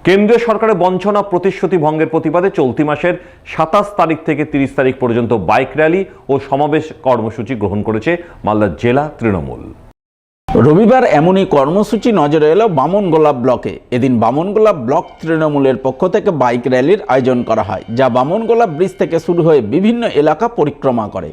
কেন্দ্রীয় সরকারের বঞ্চনা প্রতিশ্রুতি ভঙ্গের প্রতিবাদে চলতি মাসের ২৭ তারিখ থেকে ৩০ তারিখ পর্যন্ত বাইক র্যালি ও সমাবেশ কর্মসূচি গ্রহণ করেছে মালদা জেলা তৃণমূল। রবিবার এমনই কর্মসূচি নজরে এলো বামনগোলা ব্লকে। এদিন বামনগোলা ব্লক তৃণমূলের পক্ষ থেকে বাইক র্যালির আয়োজন করা হয়, যা বামনগোলা ব্রিজ থেকে শুরু হয়ে বিভিন্ন এলাকা পরিক্রমা করে।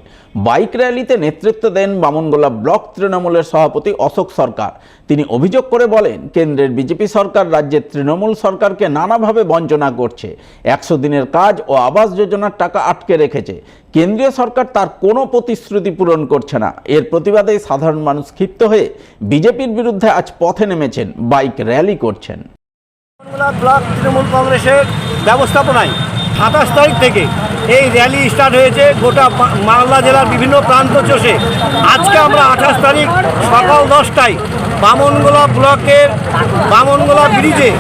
বাইক র্যালিতে নেতৃত্ব দেন বামনগোলা ব্লক তৃণমূলের সভাপতি অশোক সরকার। তিনি অভিযোগ করে বলেন, কেন্দ্রের বিজেপি সরকার রাজ্যের তৃণমূল সরকারকে নানাভাবে বঞ্চনা করছে। ১০০ দিনের কাজ ও আবাস যোজনার টাকা আটকে রেখেছে। কেন্দ্রীয় সরকার তার কোনো প্রতিশ্রুতি পূরণ করছে না। এর প্রতিবাদে সাধারণ মানুষ ক্ষিপ্ত হয়ে বিজেপির বিরুদ্ধে আজ পথে নেমেছেন, বাইক র্যালি করছেন। ব্লক তৃণমূল কংগ্রেসের ব্যবস্থাপনায় ২৭ তারিখ থেকে এই র্যালি স্টার্ট হয়েছে গোটা মালদা জেলার বিভিন্ন প্রান্ত চষে। আজকে আমরা ২৮ তারিখ সকাল ১০টায় বামনগোলা ব্লকের বামনগোলা ব্রিজে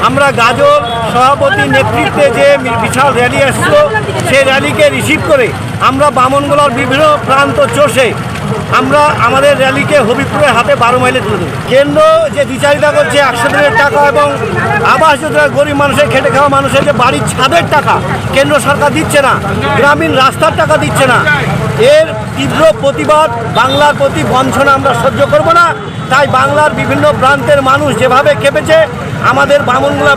আমরা গাজল সভাপতির নেতৃত্বে যে বিশাল র্যালি আসছিল, সেই র্যালিকে রিসিভ করে আমরা বামনগোলার বিভিন্ন প্রান্ত চষে আমরা আমাদের র্যালিকে হবিপুরের হাতে ১২ মাইলে তুলে দেব। কেন্দ্র যে দ্বিচারিতা করছে ১০০ দিনের টাকা এবং আবাস যোজনা, গরিব মানুষের খেটে খাওয়া মানুষের যে বাড়ির ছাদের টাকা কেন্দ্র সরকার দিচ্ছে না, গ্রামীণ রাস্তার টাকা দিচ্ছে না, এর তীব্র প্রতিবাদ। বাংলার প্রতি বঞ্চনা আমরা সহ্য করব না। তাই বাংলার বিভিন্ন প্রান্তের মানুষ যেভাবে খেপেছে, আমাদের বামনগোলা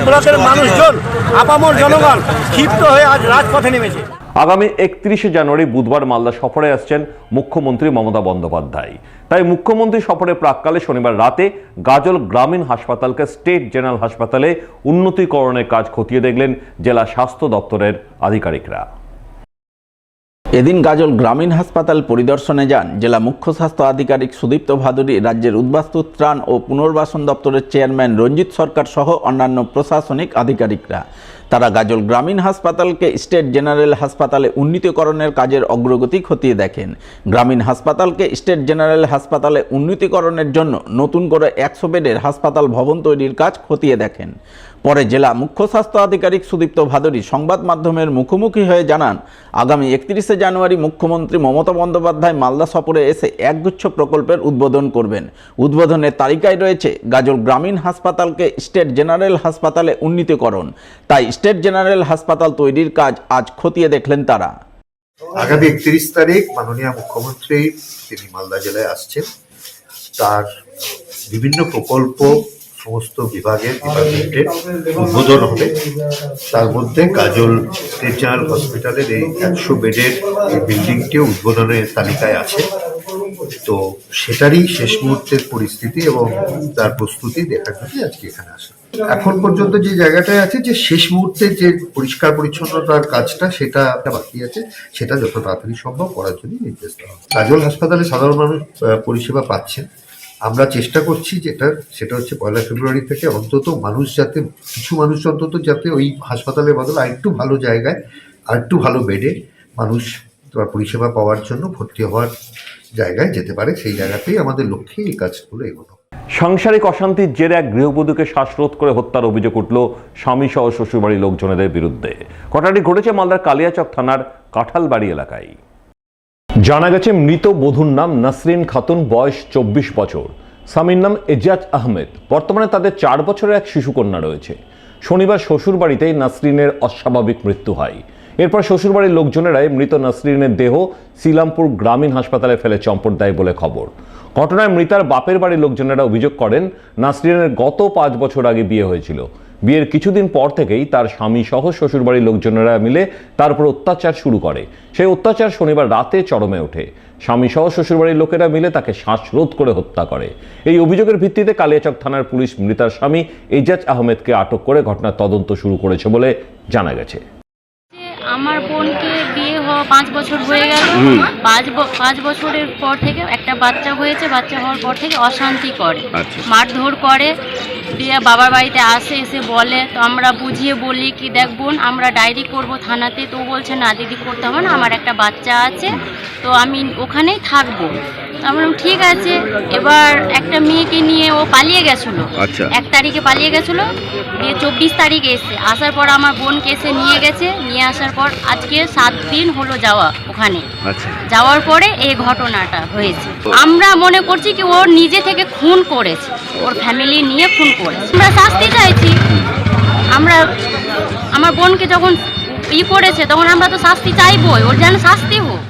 ব্লকের মানুষজন, আপামর জনগণ ক্ষিপ্ত হয়ে আজ রাজপথে নেমেছে। আগামী ৩১শে জানুয়ারি বুধবার মালদা সফরে আসছেন মুখ্যমন্ত্রী মমতা বন্দ্যোপাধ্যায়। তাই মুখ্যমন্ত্রী সফরের প্রাক্কালে শনিবার রাতে গাজল গ্রামীণ হাসপাতালকে স্টেট জেনারেল হাসপাতালে উন্নতিকরণের কাজ খতিয়ে দেখলেন জেলা স্বাস্থ্য দপ্তরের আধিকারিকরা। এদিন গাজল গ্রামীণ হাসপাতাল পরিদর্শনে যান জেলা মুখ্য স্বাস্থ্য আধিকারিক সুদীপ্ত ভাদুরী, রাজ্যের উদ্বাস্তু ত্রাণ ও পুনর্বাসন দপ্তরের চেয়ারম্যান রঞ্জিত সরকার সহ অন্যান্য প্রশাসনিক আধিকারিকরা। তারা গাজল গ্রামীণ হাসপাতালকে স্টেট জেনারেল হাসপাতালে উন্নীতকরণের কাজের অগ্রগতি খতিয়ে দেখেন। গ্রামীণ হাসপাতালকে স্টেট জেনারেল হাসপাতালে উন্নীতকরণের জন্য নতুন করে ১০০ বেডের হাসপাতাল ভবন তৈরির কাজ খতিয়ে দেখেন। পরে জেলা মুখ্য স্বাস্থ্য আধিকারিক সুদীপ্ত ভাদুরী সংবাদ মাধ্যমের মুখোমুখি হয়ে জানান, আগামী ৩১শে জানুয়ারি মুখ্যমন্ত্রী মমতা বন্দ্যোপাধ্যায় মালদা সফরে এসে একগুচ্ছ প্রকল্পের উদ্বোধন করবেন। উদ্বোধনের তালিকায় রয়েছে গাজল গ্রামীণ হাসপাতালকে স্টেট জেনারেল হাসপাতালে উন্নীতকরণ। তাই স্টেট জেনারেল হাসপাতাল তৈরির কাজ আজ খতিয়ে দেখলেন তারা। আগামী ৩১ তারিখ মাননীয় মুখ্যমন্ত্রী তিনি মালদা জেলায় আসছেন। তার বিভিন্ন প্রকল্প সমস্ত ডিপার্টমেন্টের উদ্বোধন হবে। তার মধ্যে গাজল স্টেট জেনারেল হসপিটালের এই ১০০ বেডের এই বিল্ডিংটিও উদ্বোধনের তালিকায় আছে। তো সেটারই শেষ মুহূর্তের পরিস্থিতি এবং তার প্রস্তুতি দেখার জন্য আজকে এখানে আসে। এখন পর্যন্ত যে জায়গাটায় আছে, যে শেষ মুহূর্তে যে পরিষ্কার পরিচ্ছন্নতার কাজটা সেটা বাকি আছে, সেটা যত তাড়াতাড়ি সম্ভব করার জন্য নির্দেশ দেওয়া হবে। গাজল হাসপাতালে সাধারণ মানুষ পরিষেবা পাচ্ছেন। আমরা চেষ্টা করছি সেটা হচ্ছে ১ ফেব্রুয়ারি থেকে অন্তত কিছু মানুষ অন্তত যাতে ওই হাসপাতালের বদলে আরেকটু ভালো জায়গায়, আরেকটু ভালো বেডে মানুষ পরিষেবা পাওয়ার জন্য ভর্তি হওয়ার জায়গায় যেতে পারে। সেই জায়গাতেই আমাদের লক্ষ্যে এই কাজগুলো এগোনো। সাংসারিক অশান্তির জেরে এক গৃহবধূকে শ্বাসরোধ করে হত্যার অভিযোগ উঠল স্বামী সহ শ্বশুরবাড়ির লোকজনেদের বিরুদ্ধে। ঘটনাটি ঘটেছে মালদার কালিয়াচক থানার কাঁঠালবাড়ি এলাকায়। জানা গেছে, মৃত বধূর নাম নাসরিন খাতুন, বয়স ২৪ বছর। স্বামীর নাম এজাজ আহমেদ। বর্তমানে তাদের ৪ বছরের এক শিশুকন্যা রয়েছে। শনিবার শ্বশুরবাড়িতেই নাসরিনের অস্বাভাবিক মৃত্যু হয়। এরপর শ্বশুরবাড়ির লোকজনেরাই মৃত নাসরিনের দেহ শ্রীরামপুর গ্রামীণ হাসপাতালে ফেলে চম্পট দেয় বলে খবর। ঘটনায় মৃতার বাপের বাড়ির লোকজনেরা অভিযোগ করেন, নাসরিনের গত ৫ বছর আগে বিয়ে হয়েছিল। বিয়ের কিছুদিন পর থেকেই তার স্বামী সহ শ্বশুরবাড়ির লোকজনেরা মিলে তার উপর অত্যাচার শুরু করে। সেই অত্যাচার শনিবার রাতে চরমে ওঠে। স্বামী সহ শ্বশুরবাড়ির লোকেরা মিলে তাকে শ্বাসরোধ করে হত্যা করে। এই অভিযোগের ভিত্তিতে কালিয়াচক থানার পুলিশ মৃতার স্বামী এজাজ আহমেদকে আটক করে ঘটনার তদন্ত শুরু করেছে বলে জানা গেছে। আমার বোনকে বিয়ে হওয়া 5 বছর হয়ে গেল। 5 বছরের পর থেকে একটা বাচ্চা হয়েছে। বাচ্চা হওয়ার পর থেকে অশান্তি করে, মারধর করে, দিয়ে বাবার বাড়িতে এসে বলে। তো আমরা বুঝিয়ে বলি কি, দেখ বোন, আমরা ডায়েরি করব থানাতে। তো বলছে না দিদি, করতে হবে না, আমার একটা বাচ্চা আছে, তো আমি ওখানেই থাকবো। আমরা ঠিক আছে। এবার একটা মেয়েকে নিয়ে ও পালিয়ে গেছিলো। 1 তারিখে পালিয়ে গেছিলো, দিয়ে 24 তারিখে এসে আসার পর আমার বোনকে এসে নিয়ে গেছে। নিয়ে আসার পর আজকে 7 দিন হলো যাওয়া ওখানে। যাওয়ার পরে এই ঘটনাটা হয়েছে। আমরা মনে করছি কি ও নিজে থেকে খুন করেছে, ওর ফ্যামিলি নিয়ে খুন করেছে। আমরা শাস্তি চাইছি। আমরা আমার বোনকে যখন করেছে তখন আমরা তো শাস্তি চাইবই, ওর যেন শাস্তি হোক।